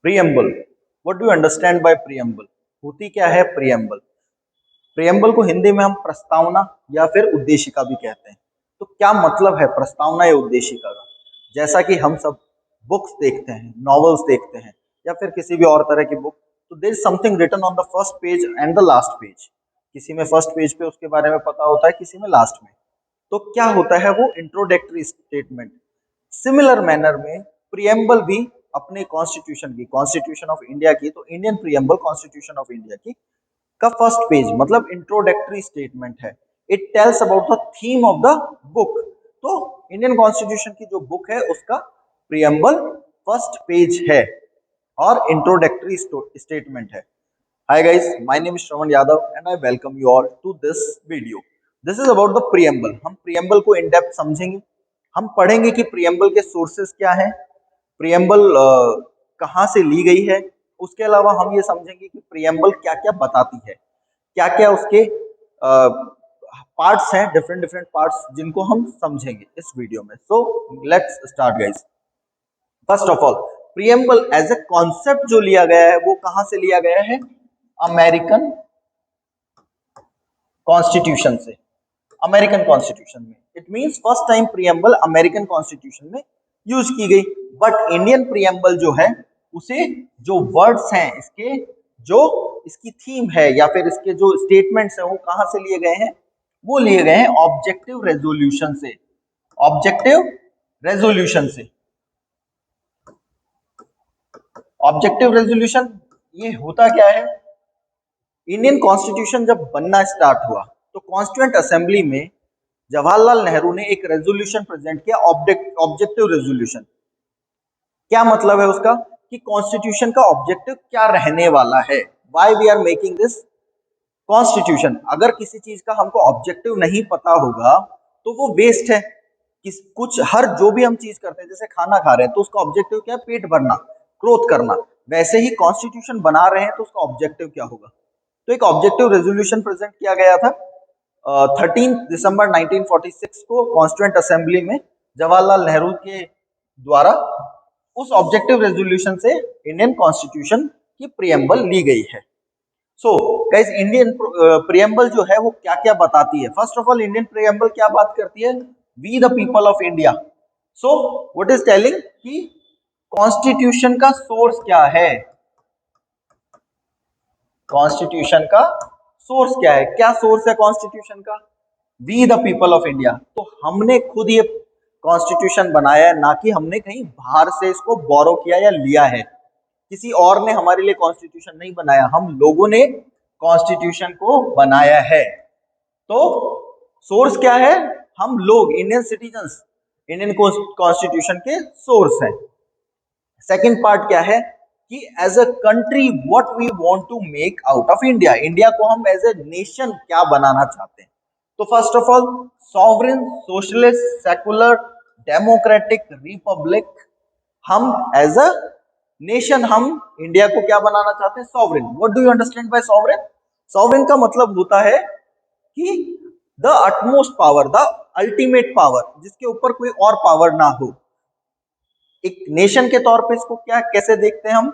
Preamble, what do you understand by preamble? होती क्या है प्रियम्बल? प्रियम्बल को हिंदी में हम प्रस्तावना या फिर उद्देशिका भी कहते हैं। तो क्या मतलब है प्रस्तावना या उद्देशिका का? जैसा कि हम सब बुक्स देखते हैं, नॉवेल्स देखते हैं या फिर किसी भी और तरह की बुक, तो there is something written on the first page and the last page. किसी में फर्स्ट पेज पे उसके बारे में पता होता है, किसी में लास्ट में। तो क्या होता है वो इंट्रोडक्टरी स्टेटमेंट। सिमिलर मैनर में प्रियम्बल भी अपने कॉन्स्टिट्यूशन की, कॉन्स्टिट्यूशन ऑफ इंडिया की, तो Indian preamble constitution of India की का फर्स्ट पेज मतलब इंट्रोडक्टरी स्टेटमेंट है। It tells about the theme of the book. तो इंडियन कॉन्स्टिट्यूशन की जो बुक है उसका प्रियम्बल फर्स्ट पेज है और इंट्रोडक्टरी स्टेटमेंट है। Hi guys, my name is Shravan Yadav and I welcome you all to this video. This is about the preamble. हम preamble को in depth समझेंगे। हम पढ़ेंगे कि preamble के sources क्या हैं, preamble कहाँ से ली गई है। उसके अलावा हम ये समझेंगे कि preamble क्या क्या बताती है, क्या क्या उसके पार्ट्स हैं, डिफरेंट डिफरेंट पार्ट्स जिनको हम समझेंगे इस वीडियो में। So let's start guys. First of all, preamble as a concept जो लिया गया है वो कहां से लिया गया है? अमेरिकन कॉन्स्टिट्यूशन से। अमेरिकन कॉन्स्टिट्यूशन में it means first time preamble American constitution में यूज की गई। बट इंडियन प्रियम्बल जो है उसे जो वर्ड्स हैं इसके, जो इसकी थीम है या फिर इसके जो स्टेटमेंट्स हैं वो कहां से लिए गए हैं? वो लिए गए हैं ऑब्जेक्टिव रेजोल्यूशन से। ऑब्जेक्टिव रेजोल्यूशन से। ऑब्जेक्टिव रेजोल्यूशन ये होता क्या है? इंडियन कॉन्स्टिट्यूशन जब बनना स्टार्ट हुआ तो कॉन्स्टिट्यूएंट असेंबली में जवाहरलाल नेहरू ने एक रेजोल्यूशन प्रेजेंट किया, ऑब्जेक्टिव रेजोल्यूशन। क्या मतलब है उसका? कि कॉन्स्टिट्यूशन का ऑब्जेक्टिव क्या रहने वाला है, why we are making this constitution. अगर किसी चीज का हमको ऑब्जेक्टिव नहीं पता होगा तो वो वेस्ट है। कुछ हर जो भी हम चीज करते हैं, जैसे खाना खा रहे हैं तो उसका ऑब्जेक्टिव क्या है? पेट भरना, ग्रोथ करना। वैसे ही कॉन्स्टिट्यूशन बना रहे हैं तो उसका ऑब्जेक्टिव क्या होगा? तो एक ऑब्जेक्टिव रेजोल्यूशन प्रेजेंट किया गया था 13 दिसंबर 1946 को कॉन्स्टिट्यूएंट असेंबली में जवाहरलाल नेहरू के द्वारा। उस ऑब्जेक्टिव रेजोल्यूशन से इंडियन कॉन्स्टिट्यूशन की प्रियम्बल ली गई है। सो गाइस, इंडियन प्रियम्बल जो है वो क्या क्या बताती है? First of all, Indian preamble क्या बात करती है? We the people of India. So what is telling कि कॉन्स्टिट्यूशन का सोर्स क्या है? कॉन्स्टिट्यूशन का सोर्स क्या है? क्या सोर्स है कॉन्स्टिट्यूशन का? We the people of India. तो हमने खुद ये कॉन्स्टिट्यूशन बनाया है, ना कि हमने कहीं बाहर से इसको बोरो किया या लिया है। किसी और ने हमारे लिए कॉन्स्टिट्यूशन नहीं बनाया, हम लोगों ने कॉन्स्टिट्यूशन को बनाया है। तो सोर्स क्या है? हम लोग इंडियन सिटीजन्स इंडियन कॉन्स्टिट्यूशन के सोर्स हैं। सेकंड पार्ट क्या है कि as a country what we want to make out of India. India को हम एज ए नेशन क्या बनाना चाहते हैं? तो first of all, sovereign, socialist, secular, democratic, Republic. हम एज अ नेशन हम इंडिया को क्या बनाना चाहते हैं? Sovereign. What do you understand by sovereign? Sovereign का मतलब होता है कि the utmost power, the ultimate power, जिसके ऊपर कोई और पावर ना हो। एक नेशन के तौर पे इसको क्या कैसे देखते हैं हम?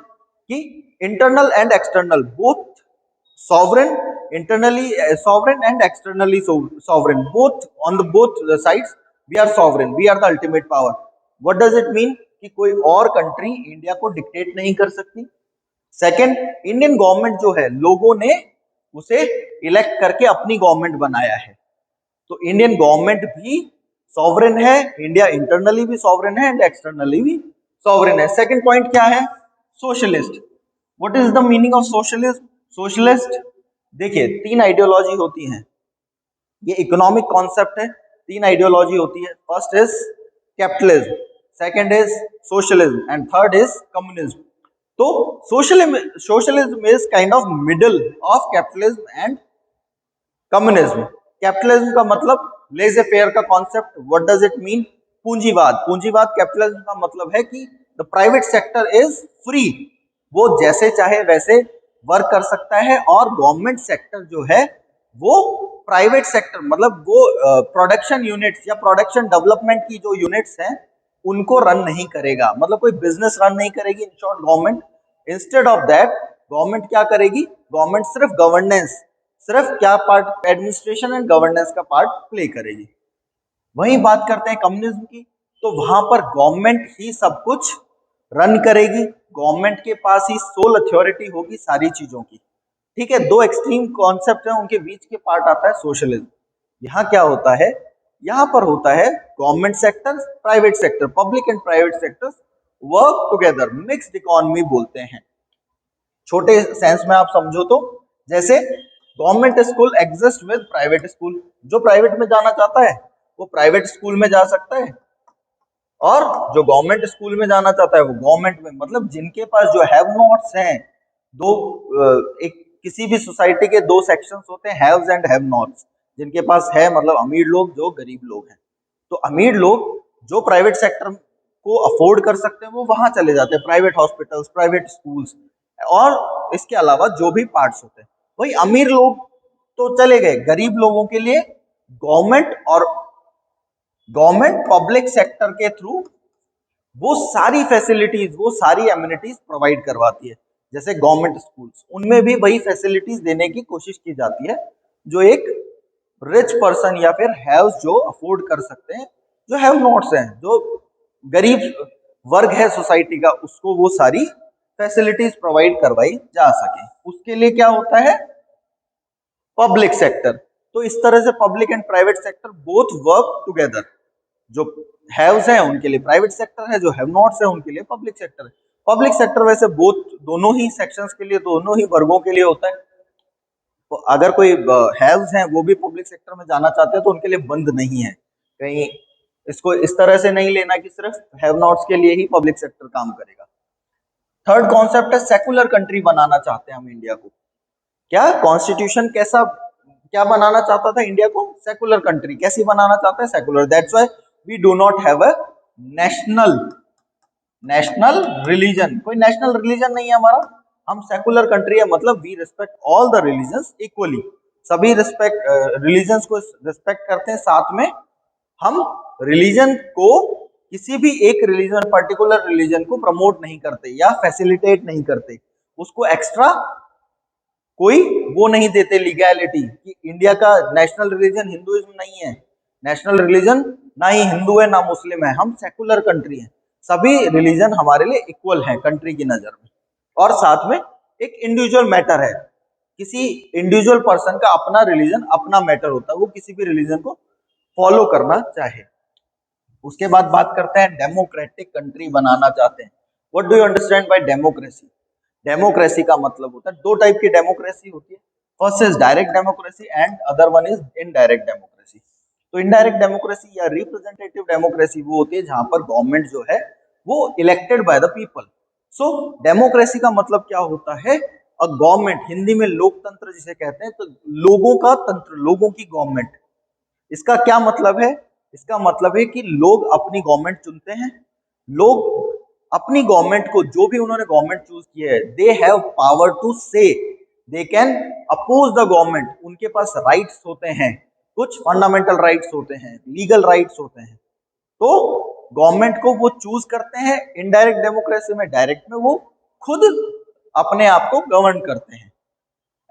कि internal and external both sovereign, internally sovereign and externally sovereign, both on the both sides we are sovereign, we are the ultimate power. What does it mean? कि कोई और कंट्री इंडिया को डिक्टेट नहीं कर सकती। सेकंड, इंडियन गवर्नमेंट जो है लोगों ने उसे इलेक्ट करके अपनी गवर्नमेंट बनाया है। तो इंडियन गवर्नमेंट भी सॉवरेन है, इंडिया इंटरनली भी सॉवरेन है एंड एक्सटर्नली भी सॉवरेन है। सेकंड पॉइंट क्या है? Socialist. What is the meaning of socialism? Socialist, देखिए तीन आइडियोलॉजी होती हैं। ये इकोनॉमिक कॉन्सेप्ट है। तीन आइडियोलॉजी होती है। First is capitalism, second is socialism and third is communism. तो socialism is kind of middle of capitalism and communism. Capitalism का मतलब लेजे फेयर का concept. What does it mean? पूंजीवाद। पूंजीवाद कैपिटलिज्म का मतलब है कि the private sector is free, वो जैसे चाहे वैसे वर्क कर सकता है, और गवर्नमेंट सेक्टर जो है वो प्राइवेट सेक्टर मतलब वो प्रोडक्शन यूनिट्स या प्रोडक्शन डेवलपमेंट की जो यूनिट्स हैं उनको रन नहीं करेगा, मतलब कोई बिजनेस रन नहीं करेगी। In short, government instead of that government क्या करेगी, गवर्नमेंट सिर्फ गवर्नेंस, सिर्फ क्या पार्ट, एडमिनिस्ट्रेशन एंड गवर्नेंस का पार्ट प्ले करेगी। वहीं बात करते हैं कम्युनिज्म की, तो वहां पर गवर्नमेंट ही सब कुछ रन करेगी, गवर्नमेंट के पास ही सोल अथॉरिटी होगी सारी चीजों की। ठीक है, दो एक्सट्रीम कॉन्सेप्ट हैं, उनके बीच के पार्ट आता है सोशलिज्म। यहाँ क्या होता है, यहाँ पर होता है government sector, private sector, public and private sector work together, mixed economy बोलते हैं। छोटे सेंस में आप समझो तो, जैसे government school exist with private school, जो प्राइवेट में जाना चाहता है वो प्राइवेट स्कूल में जा सकता है, और जो गवर्नमेंट स्कूल में जाना चाहता है वो गवर्नमेंट में। मतलब जिनके पास जो हैव नॉट्स हैं, दो एक किसी भी सोसाइटी के दो सेक्शंस होते हैं, हैव्स एंड हैव नॉट्स। जिनके पास है मतलब अमीर लोग, जो गरीब लोग हैं, तो अमीर लोग जो प्राइवेट सेक्टर को अफोर्ड कर सकते हैं वो वहां चले जाते हैं, प्राइवेट हॉस्पिटल्स, प्राइवेट स्कूल्स, और इसके अलावा जो भी पार्ट्स होते हैं। वही अमीर लोग तो चले गए, गरीब लोगों के लिए गवर्नमेंट और गवर्नमेंट पब्लिक सेक्टर के थ्रू वो सारी फैसिलिटीज, वो सारी एमिनिटीज प्रोवाइड करवाती है। जैसे गवर्नमेंट स्कूल्स, उनमें भी वही फैसिलिटीज देने की कोशिश की जाती है जो एक रिच पर्सन या फिर हैव्स जो अफोर्ड कर सकते हैं, जो हैव नॉट्स हैं, जो गरीब वर्ग है सोसाइटी का, उसको वो सारी फैसिलिटीज प्रोवाइड करवाई जा सके। उसके लिए क्या होता है, पब्लिक सेक्टर। तो इस तरह से public and private sector both work together. जो हैव्स हैं उनके लिए प्राइवेट सेक्टर है, जो हैव नॉट्स है उनके लिए पब्लिक सेक्टर है। पब्लिक सेक्टर वैसे बोथ, दोनों ही सेक्शंस के लिए, दोनों ही वर्गों के लिए होता है। तो अगर कोई हैव्स हैं वो भी पब्लिक सेक्टर में जाना चाहते हैं तो उनके लिए बंद नहीं है कहीं। इसको इस तरह से नहीं लेना कि सिर्फ हैव नॉट्स के लिए ही पब्लिक सेक्टर काम करेगा। थर्ड कॉन्सेप्ट है सेकुलर कंट्री बनाना चाहते हैं हम इंडिया को। क्या कॉन्स्टिट्यूशन कैसा, क्या बनाना चाहता था इंडिया को, सेकुलर कंट्री। कैसी बनाना चाहते हैं, secular. That's why we do not have a national national religion. कोई नेशनल रिलीजन नहीं है हमारा, हम सेकुलर कंट्री है, मतलब we respect all the religions equally. सभी रिस्पेक्ट रिलीजन्स को रिस्पेक्ट करते हैं। साथ में हम रिलीजन को, किसी भी एक रिलीजन, पर्टिकुलर रिलीजन को प्रमोट नहीं करते या फैसिलिटेट नहीं करते, उसको एक्स्ट्रा कोई वो नहीं देते लीगैलिटी कि इंडिया का नेशनल रिलीजन हिंदुइज्म नहीं है, नेशनल रिलीजन ना ही हिंदू है ना मुस्लिम है, हम सेकुलर कंट्री है। सभी रिलीजन हमारे लिए इक्वल है कंट्री की नजर में। और साथ में एक इंडिविजुअल मैटर है, किसी इंडिविजुअल पर्सन का अपना रिलीजन, अपना मैटर होता है, वो किसी भी रिलीजन को फॉलो करना चाहे। उसके बाद बात करते हैं डेमोक्रेटिक कंट्री बनाना चाहते हैं। What do you understand by democracy. Democracy का मतलब होता है, दो टाइप की डेमोक्रेसी होती है। First is direct democracy and other one is indirect democracy. तो इनडायरेक्ट डेमोक्रेसी या रिप्रेजेंटेटिव डेमोक्रेसी वो होती है जहां पर गवर्नमेंट जो है वो elected by the people. So democracy का मतलब क्या होता है, अ गवर्नमेंट, हिंदी में लोकतंत्र जिसे कहते हैं, तो लोगों का तंत्र, लोगों की गवर्नमेंट। इसका क्या मतलब है, इसका मतलब है कि लोग अपनी गवर्नमेंट चुनते हैं, लोग अपनी गवर्नमेंट को, जो भी उन्होंने गवर्नमेंट चूज की है, they have power to say, they can oppose the government. उनके पास राइट्स होते हैं, कुछ फंडामेंटल राइट्स होते हैं, लीगल राइट्स होते हैं। तो गवर्नमेंट को वो चूज करते हैं। इनडायरेक्ट डेमोक्रेसी में, डायरेक्ट में वो खुद अपने आप को गवर्न करते हैं।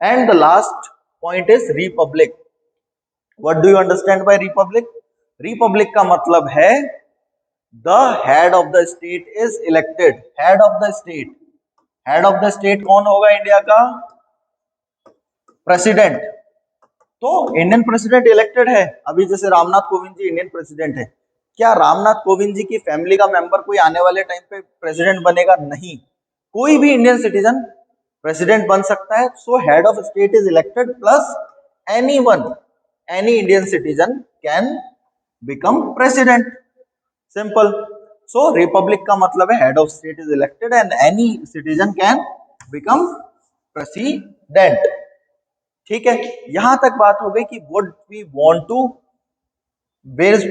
And the last point is Republic. What do you understand by Republic. Republic का मतलब है the head of the state is elected. Head of the state, head of the state कौन होगा इंडिया का, प्रेसिडेंट। तो Indian president elected है। अभी जैसे रामनाथ कोविंद जी इंडियन प्रेसिडेंट है, क्या रामनाथ कोविंद जी की फैमिली का मेंबर कोई आने वाले टाइम पे प्रेसिडेंट बनेगा, नहीं। कोई भी इंडियन सिटीजन प्रेसिडेंट बन सकता है। So head of state is elected plus anyone, any Indian citizen can become president, simple. So republic का मतलब है head of state is elected and any citizen can become president. ठीक है, यहां तक बात हो गई कि what we want to, where is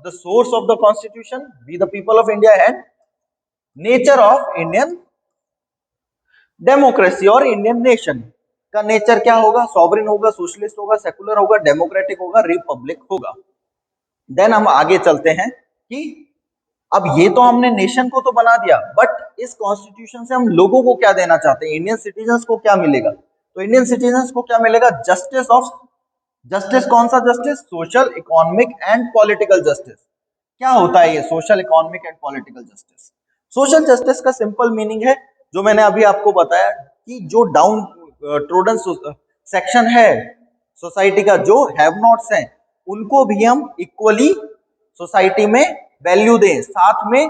the source of the constitution, we the people of India, and nature of Indian democracy और Indian nation का नेचर क्या होगा, सॉवरेन होगा, सोशलिस्ट होगा, सेकुलर होगा, डेमोक्रेटिक होगा, रिपब्लिक होगा। देन हम आगे चलते हैं कि अब ये तो हमने नेशन को तो बना दिया, बट इस कॉन्स्टिट्यूशन से हम लोगों को क्या देना चाहते हैं, इंडियन सिटीजन्स को क्या मिलेगा? तो इंडियन सिटीजन्स को क्या मिलेगा? जस्टिस ऑफ, जस्टिस कौन सा justice? Social, economic and political justice. क्या होता है ये social, economic and political justice? Social justice का सिंपल मीनिंग है, जो मैंने अभी आपको बताया, कि जो डाउन ट्रोडन सेक्शन है सोसाइटी का, जो हैव नॉट्स हैं, उनको भी हम इक्वली सोसाइटी में वैल्यू दें। साथ में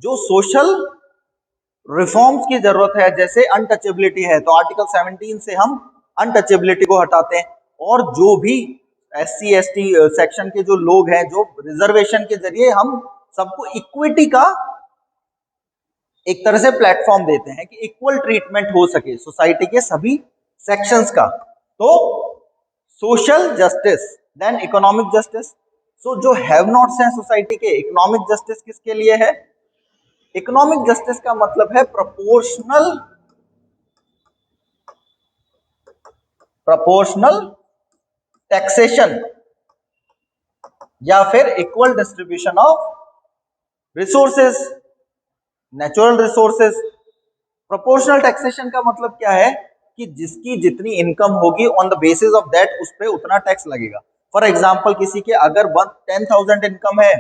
जो सोशल रिफॉर्म्स की जरूरत है, जैसे अनटचेबिलिटी है, तो आर्टिकल 17 से हम अनटचेबिलिटी को हटाते हैं, और जो भी SC ST सेक्शन के जो लोग हैं, जो रिजर्वेशन के जरिए हम सबको इक्विटी का एक तरह से प्लेटफॉर्म देते हैं कि इक्वल ट्रीटमेंट हो सके सोसाइटी के सभी सेक्शंस का। तो social justice, then economic justice. So जो हैव नॉट्स हैं सोसाइटी के, इकोनॉमिक जस्टिस किसके लिए है? इकोनॉमिक जस्टिस का मतलब है प्रोपोर्शनल टैक्सेशन, या फिर equal distribution of resources, natural resources. Proportional taxation का मतलब क्या है? कि जिसकी जितनी इनकम होगी, on the basis of that उस पर उतना टैक्स लगेगा। फॉर एग्जाम्पल, किसी के अगर 10,000 इनकम है,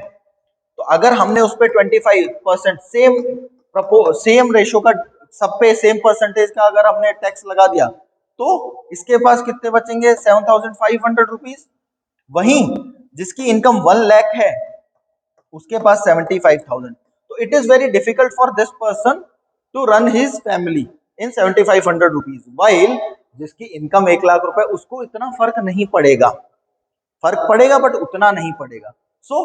तो अगर हमने उस पर 25% सेम रेशो का, सब पे सेम परसेंटेज का अगर हमने टैक्स लगा दिया, तो इसके पास कितने बचेंगे? 7,500 रुपीज। वहीं जिसकी इनकम 1 लाख है, उसके पास 75,000। तो it is very difficult for this person to run his family in 7,500 rupees, while जिसकी इनकम 1 लाख रुपए, उसको इतना फर्क नहीं पड़ेगा। फर्क पड़ेगा बट उतना नहीं पड़ेगा। सो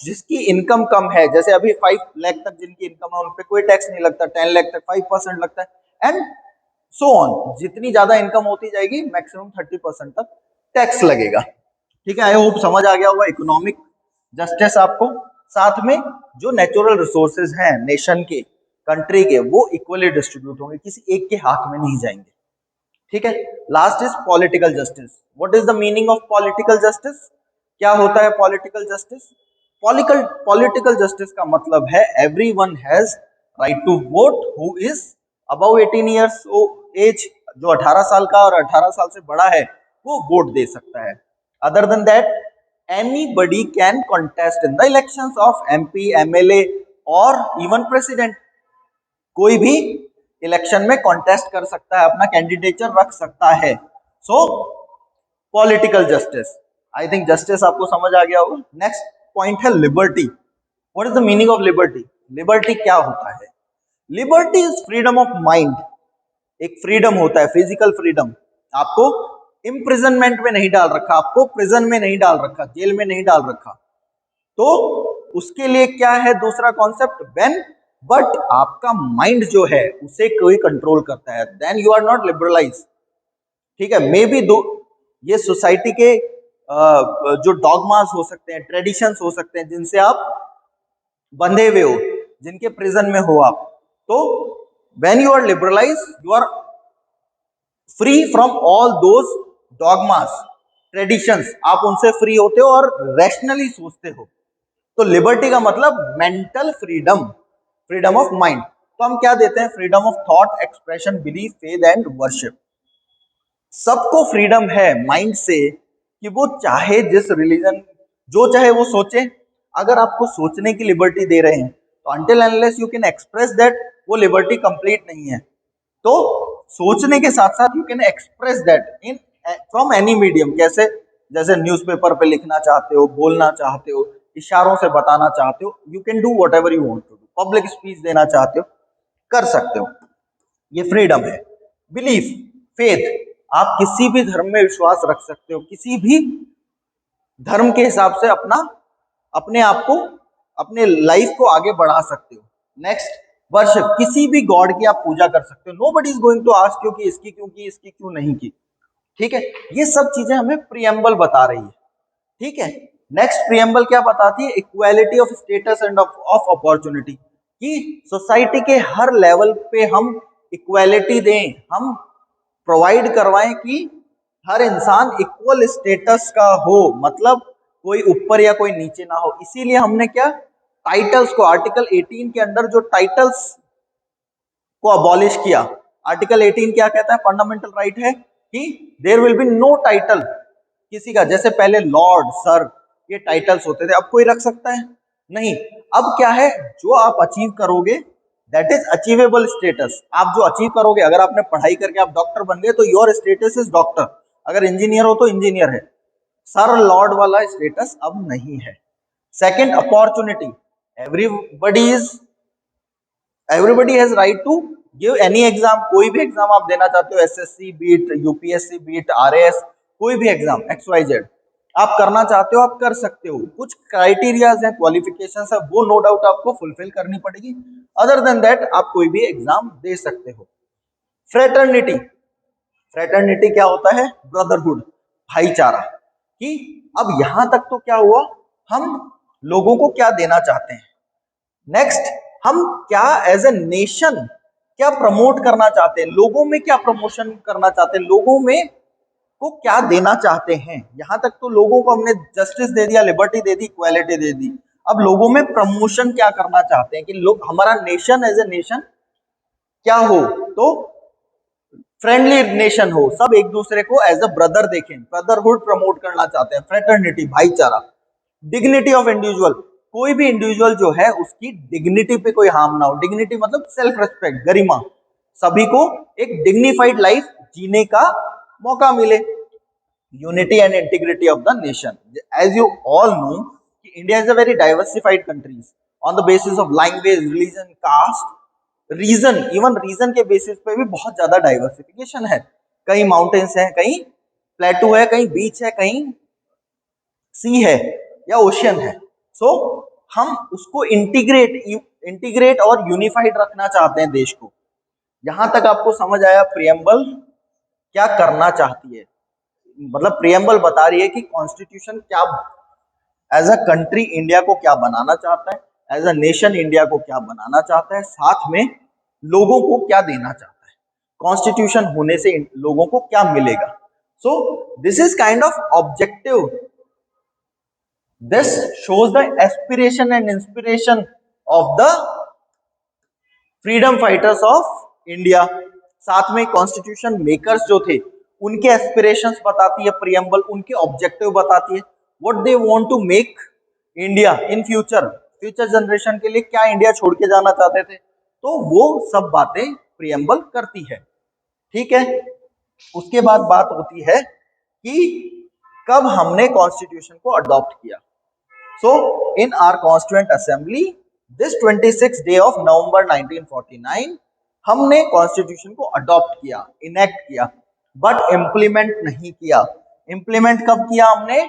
जिसकी इनकम कम है, जैसे अभी 5 लाख तक जिनकी इनकम है, उन पे कोई टैक्स नहीं लगता, 10 लाख तक 5% लगता है, एंड सो ऑन। जितनी ज्यादा इनकम होती जाएगी, मैक्सिमम 30% तक टैक्स लगेगा। ठीक है, आई होप समझ आ गया होगा इकोनॉमिक जस्टिस आपको। साथ में जो नेचुरल रिसोर्सेज हैं नेशन के, कंट्री के, वो इक्वली डिस्ट्रीब्यूट होंगे, किसी एक के हाथ में नहीं जाएंगे। ठीक है। Last is political justice. What is the meaning of political justice? क्या होता है पॉलिटिकल जस्टिस? पॉलिटिकल जस्टिस का मतलब है everyone has right to vote who is above 18 years age. जो 18 साल का और 18 साल से बड़ा है, वो वोट दे सकता है। Other than that, anybody can contest in the elections of MP, MLA और even president। कोई भी इलेक्शन में कॉन्टेस्ट कर सकता है, अपना कैंडिडेचर रख सकता है। सो political justice, I think justice आपको समझ आ गया होगा। नेक्स्ट पॉइंट है liberty. What is the meaning of liberty? Liberty क्या होता है? Liberty is freedom of mind. एक फ्रीडम होता है, फिजिकल फ्रीडम। आपको इम्प्रिजनमेंट में नहीं डाल रखा, आपको प्रिजन में नहीं डाल रखा, जेल में नहीं डाल रखा। तो उसके लिए क्या है दूसरा कॉन्सेप्ट? व्हेन, बट आपका माइंड जो है उसे कोई कंट्रोल करता है, then you are not liberalize. ठीक है। मे बी दो ये सोसाइटी के जो डॉगमास हो सकते हैं, ट्रेडिशंस हो सकते हैं, जिनसे आप बंधे हुए हो, जिनके प्रिजन में हो आप, तो when you are liberalize, you are free from all those dogmas, traditions. आप उनसे फ्री होते हो और रैशनली सोचते हो। तो लिबर्टी का मतलब mental freedom, freedom of mind. तो हम क्या देते हैं? Freedom of thought, expression, belief, faith and worship. सबको फ्रीडम है माइंड से कि वो चाहे जिस रिलीजन, जो चाहे वो सोचे। अगर आपको सोचने की लिबर्टी दे रहे हैं, तो until unless you can express that, वो लिबर्टी कंप्लीट नहीं है। तो सोचने के साथ साथ you can express that in from any medium. कैसे? जैसे न्यूज़पेपर पे लिखना चाहते हो, बोलना चाहते हो, इशारों से बताना चाहते हो, you can do whatever you want to do. Public speech देना चाहते हो, कर सकते हो, ये फ्रीडम है। बिलीफ, फेथ, आप किसी भी धर्म में विश्वास रख सकते हो, किसी भी धर्म के हिसाब से अपने आप को, अपने लाइफ को आगे बढ़ा सकते हो। नेक्स्ट, वर्शिप, किसी भी गॉड की आप पूजा कर सकते हो। Nobody is going to ask you कि इसकी क्यों की, इसकी क्यों नहीं की। ठीक है। ये सब चीजें हमें प्रीएम्बल बता रही है। ठीक है। नेक्स्ट प्रीएम्बल क्या बताती है? Equality of status end of opportunity, कि सोसाइटी के हर लेवल पे हम इक्वालिटी दें, हम प्रोवाइड करवाएं कि हर इंसान इक्वल स्टेटस का हो, मतलब कोई ऊपर या कोई नीचे ना हो। इसीलिए हमने क्या टाइटल्स को, आर्टिकल 18 के अंदर जो टाइटल्स को अबॉलिश किया। आर्टिकल 18 क्या कहता है? फंडामेंटल राइट है कि there will be no title किसी का, जैसे पहले लॉर्ड, सर, ये टाइटल्स होते थे, अब कोई रख सकता है? नहीं। अब क्या है, जो आप अचीव करोगे दैट इज अचीवेबल स्टेटस। आप जो अचीव करोगे, अगर आपने पढ़ाई करके आप डॉक्टर बन गए तो योर स्टेटस इज डॉक्टर, अगर इंजीनियर हो तो इंजीनियर है। सर लॉर्ड वाला स्टेटस अब नहीं है। Second, opportunity, everybody is everybody has right to give any exam. कोई भी एग्जाम आप देना चाहते हो, एसएससी बीट, यूपीएससी बीट, आरएएस, कोई भी एग्जाम एक्स वाई जेड आप करना चाहते हो, आप कर सकते हो। कुछ क्राइटेरियाज हैं, क्वालिफिकेशंस है, वो नो डाउट आपको फुलफिल करनी पड़ेगी। अदर देन दैट आप कोई भी एग्जाम दे सकते हो। फ्रेटर्निटी, फ्रेटर्निटी क्या होता है? ब्रदरहुड, भाईचारा। कि अब यहां तक तो क्या हुआ, हम लोगों को क्या देना चाहते हैं। नेक्स्ट, हम क्या एज ए नेशन क्या प्रमोट करना चाहते हैं, लोगों में क्या प्रमोशन करना चाहते हैं, लोगों में को क्या देना चाहते हैं। यहां तक तो लोगों को हमने जस्टिस दे दिया, लिबर्टी दे दी, इक्वालिटी दे दी। अब लोगों में प्रमोशन क्या करना चाहते हैं कि लोग, हमारा नेशन एज ए नेशन क्या हो, तो फ्रेंडली नेशन हो, सब एक दूसरे को एज अ ब्रदर देखें, ब्रदरहुड प्रमोट करना चाहते हैं, फ्रेटर्निटी, भाईचारा। डिग्निटी ऑफ इंडिविजुअल, कोई भी इंडिविजुअल जो है उसकी डिग्निटी पे कोई हार्म ना हो। डिग्निटी मतलब सेल्फ रिस्पेक्ट, गरिमा, सभी को एक डिग्निफाइड लाइफ जीने का मौका मिले। Unity and integrity of the nation, as you all know कि India is a very diversified countries on the basis of language, religion, caste, region, even region के बेसिस पे भी बहुत ज्यादा डाइवर्सिफिकेशन है। कहीं माउंटेन्स है, कहीं प्लेटू है, कहीं बीच है, कहीं सी है या ओशियन है। सो हम उसको इंटीग्रेट और यूनिफाइड रखना चाहते हैं देश को। यहां तक आपको समझ आया प्रियम्बल क्या करना चाहती है? मतलब प्रियम्बल बता रही है कि कॉन्स्टिट्यूशन क्या एज अ कंट्री इंडिया को क्या बनाना चाहता है, एज अ नेशन इंडिया को क्या बनाना चाहता है, साथ में लोगों को क्या देना चाहता है, कॉन्स्टिट्यूशन होने से लोगों को क्या मिलेगा। So this is kind of objective, this shows the aspiration and inspiration of the freedom fighters of India. साथ में कॉन्स्टिट्यूशन मेकर्स जो थे उनके एस्पिरेशंस बताती है प्रियम्बल, उनके ऑब्जेक्टिव बताती है, what they want to make India in future, future generation के लिए क्या इंडिया छोड़ के जाना चाहते थे। तो वो सब बातें प्रियम्बल करती है। ठीक है, उसके बाद बात होती है कि कब हमने कॉन्स्टिट्यूशन को अडॉप्ट किया। So in our constituent assembly this 26 day of November 1949 हमने कॉन्स्टिट्यूशन को अडॉप्ट किया, इनेक्ट किया, बट इंप्लीमेंट नहीं किया। इंप्लीमेंट कब किया हमने?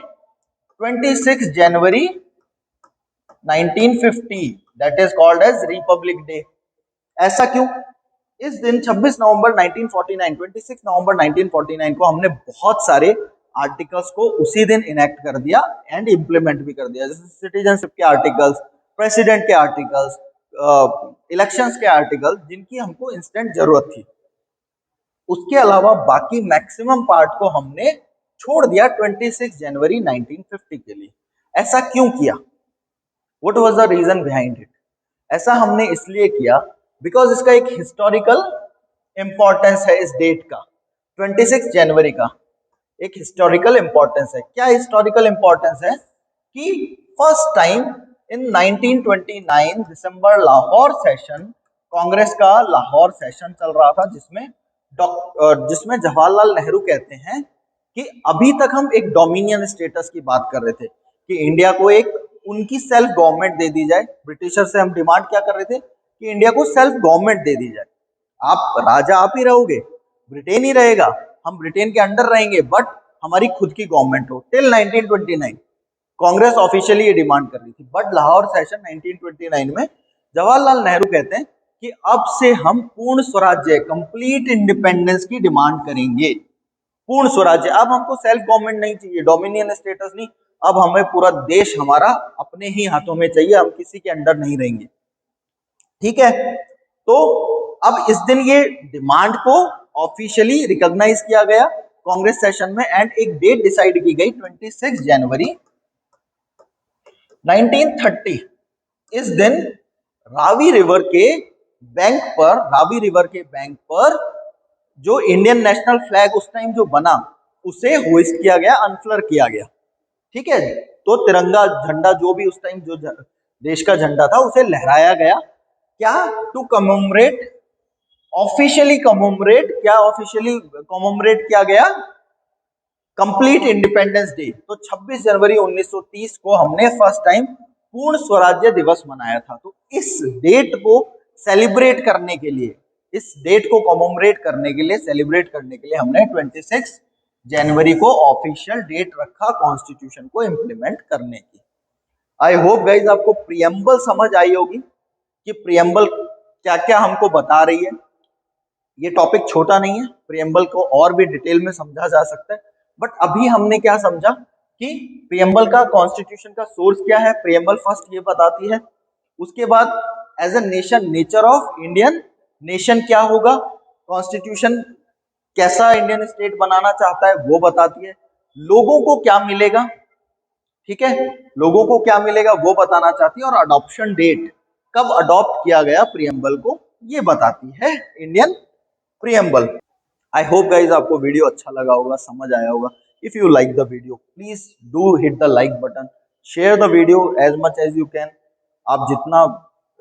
26 जनवरी 1950, that is called as republic day. ऐसा क्यों? इस दिन 26 नवंबर 1949, 26 नवंबर 1949 को हमने बहुत सारे आर्टिकल्स को उसी दिन इनेक्ट कर दिया एंड इंप्लीमेंट भी कर दिया, जैसे सिटीजनशिप के आर्टिकल्स, प्रेसिडेंट के आर्टिकल्स, इलेक्शंस के आर्टिकल्स, जिनकी हमको इंस्टेंट जरूरत थी। उसके अलावा बाकी मैक्सिमम पार्ट को हमने छोड़ दिया 26 जनवरी 1950 के लिए। ऐसा क्यों किया? What was the reason behind it? ऐसा हमने इसलिए किया बिकॉज इसका एक हिस्टोरिकल इंपॉर्टेंस है। इस डेट का 26 जनवरी का एक हिस्टोरिकल इंपॉर्टेंस है। क्या हिस्टोरिकल इंपॉर्टेंस है? कि first time in 1929 December Lahore session, Congress का लाहौर सेशन चल रहा था, जिसमें जवाहरलाल नेहरू कहते हैं कि अभी तक हम एक डोमिनियन स्टेटस की बात कर रहे थे कि इंडिया को एक उनकी सेल्फ गवर्नमेंट दे दी जाए। ब्रिटिशर से हम डिमांड क्या कर रहे थे कि इंडिया को सेल्फ गवर्नमेंट दे दी जाए। आप राजा आप ही रहोगे, ब्रिटेन ही रहेगा, हम ब्रिटेन के अंडर रहेंगे, बट हमारी खुद की गवर्नमेंट हो। टिल 1929 कांग्रेस ऑफिशियली ये डिमांड कर रही थी, बट लाहौर सेशन 1929 में जवाहरलाल नेहरू कहते हैं कि अब से हम पूर्ण स्वराज्य, कंप्लीट इंडिपेंडेंस की डिमांड करेंगे। पूर्ण स्वराज्य, अब हमको सेल्फ गवर्नमेंट नहीं चाहिए, डोमिनियन स्टेटस नहीं, अब हमें पूरा देश हमारा अपने ही हाथों में चाहिए, हम किसी के अंडर नहीं रहेंगे। ठीक है, तो अब इस दिन ये डिमांड को ऑफिशियली रिकॉग्नाइज किया गया कांग्रेस सेशन में एंड एक डेट डिसाइड की गई 26 जनवरी 1930। इस दिन रावी रिवर के बैंक पर जो इंडियन नेशनल फ्लैग उस टाइम जो बना उसे होइस्ट किया गया, अनफ्लर किया गया। ठीक है, तो तिरंगा झंडा जो भी उस टाइम जो देश का झंडा था उसे लहराया गया। क्या? टू कमोमरेट, ऑफिशियली कमोमरेट किया गया कंप्लीट इंडिपेंडेंस डे। तो 26 जनवरी 1930 को हमने फर्स्ट टाइम पूर्ण स्वराज्य दिवस मनाया था। तो इस डेट को सेलिब्रेट करने के लिए, इस डेट को कॉमोमरेट करने के लिए, सेलिब्रेट करने के लिए हमने 26 जनवरी को ऑफिशियल डेट रखा कॉन्स्टिट्यूशन को इम्प्लीमेंट करने की। आई होप गाइज आपको प्रियम्बल समझ आई होगी कि प्रियम्बल क्या क्या हमको बता रही है। ये टॉपिक छोटा नहीं है, प्रियम्बल को और भी डिटेल में समझा जा सकता है, बट अभी हमने क्या समझा कि प्रियम्बल का कॉन्स्टिट्यूशन का सोर्स क्या है। प्रियम्बल फर्स्ट ये बताती है, उसके बाद as a nation, nature of Indian nation क्या होगा, कॉन्स्टिट्यूशन कैसा इंडियन स्टेट बनाना चाहता है वो बताती है, लोगों को क्या मिलेगा, ठीक है, लोगों को क्या मिलेगा वो बताना चाहती है, और अडॉप्शन डेट, कब अडॉप्ट किया गया प्रियम्बल को, ये बताती है Indian preamble. I hope guys आपको वीडियो अच्छा लगा होगा, समझ आया होगा। If you like the video please do hit the like button, share the video as much as you can. आप जितना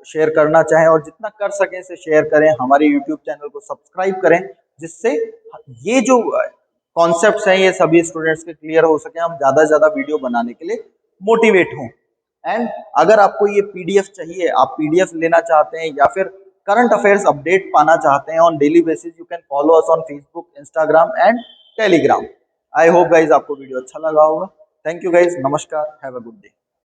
शेयर करना चाहें और जितना कर सकें से शेयर करें। हमारे यूट्यूब चैनल को सब्सक्राइब करें, जिससे ये जो कॉन्सेप्ट्स हैं ये सभी स्टूडेंट्स के क्लियर हो सके, हम ज़्यादा से ज़्यादा वीडियो बनाने के लिए मोटिवेट हों। एंड अगर आपको ये पीडीएफ चाहिए, आप पीडीएफ लेना चाहते हैं या फिर करंट अफेयर्स अपडेट पाना चाहते हैं on daily basis, you can follow us on Facebook, Instagram and Telegram. I hope guys आपको वीडियो अच्छा लगा होगा। थैंक यू गाइज, नमस्कार, हैव अ गुड डे।